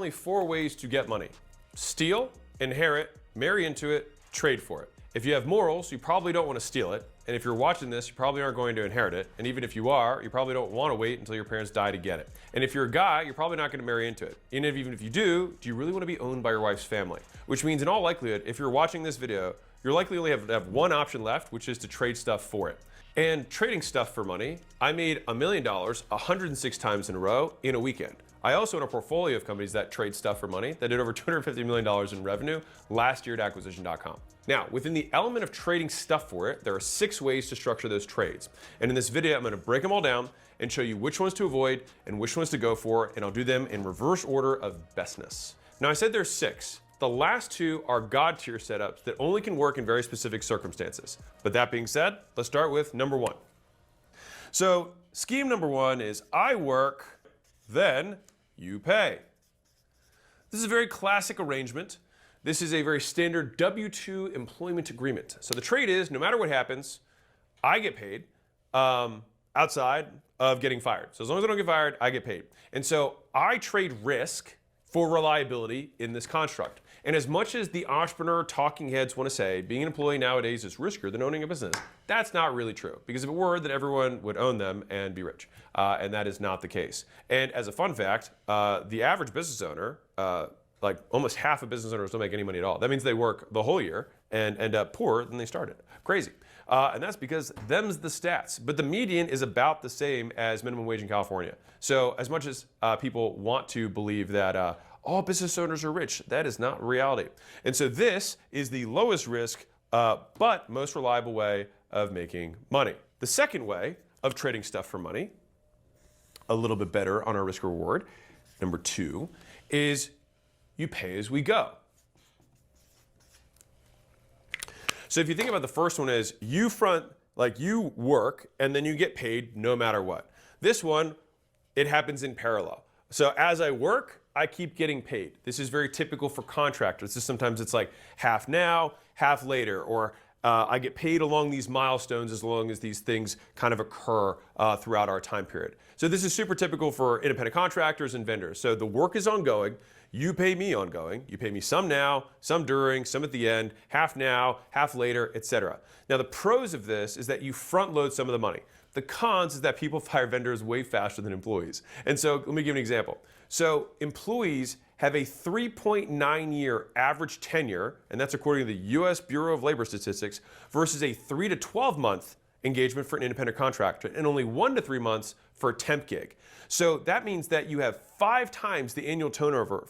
only 4 ways to get money: steal, inherit, marry into it, trade for it. If you have morals, you probably don't want to steal it. And if you're watching this, you probably aren't going to inherit it. And even if you are, you probably don't want to wait until your parents die to get it. And if you're a guy, you're probably not going to marry into it. And even if you do you really want to be owned by your wife's family? Which means in all likelihood, if you're watching this video, you're likely only have one option left, which is to trade stuff for it. And trading stuff for money, I made $1 million 106 times in a row in a weekend. I also own a portfolio of companies that trade stuff for money that did over $250 million in revenue last year at acquisition.com. Now, within the element of trading stuff for it, there are 6 ways to structure those trades. And in this video, I'm going to break them all down and show you which ones to avoid and which ones to go for, and I'll do them in reverse order of bestness. Now, I said there's 6. The last 2 are God tier setups that only can work in very specific circumstances. But that being said, let's start with number 1. So scheme number 1 is I work, then you pay. This is a very classic arrangement. This is a very standard W-2 employment agreement. So the trade is, no matter what happens, I get paid outside of getting fired. So as long as I don't get fired, I get paid. And so I trade risk for reliability in this construct. And as much as the entrepreneur talking heads want to say being an employee nowadays is riskier than owning a business, that's not really true. Because if it were, then everyone would own them and be rich. And that is not the case. And as a fun fact, the average business owner, like almost half of business owners don't make any money at all. That means they work the whole year and end up poorer than they started. Crazy. And that's because them's the stats. But the median is about the same as minimum wage in California. So as much as people want to believe that all business owners are rich, that is not reality. And so this is the lowest risk, but most reliable way of making money. The second way of trading stuff for money, a little bit better on our risk reward, number 2, is you pay as we go. So if you think about the first one is you you work and then you get paid no matter what. This one, it happens in parallel. So as I work, I keep getting paid. This is very typical for contractors. Sometimes it's like half now, half later, or I get paid along these milestones as long as these things kind of occur throughout our time period. So this is super typical for independent contractors and vendors. So the work is ongoing. You pay me ongoing. You pay me some now, some during, some at the end, half now, half later, etc. Now the pros of this is that you front load some of the money. The cons is that people fire vendors way faster than employees. And so let me give an example. So employees have a 3.9-year average tenure, and that's according to the US Bureau of Labor Statistics, versus a 3 to 12-month engagement for an independent contractor, and only 1 to 3 months for a temp gig. So that means that you have 5 times the annual turnover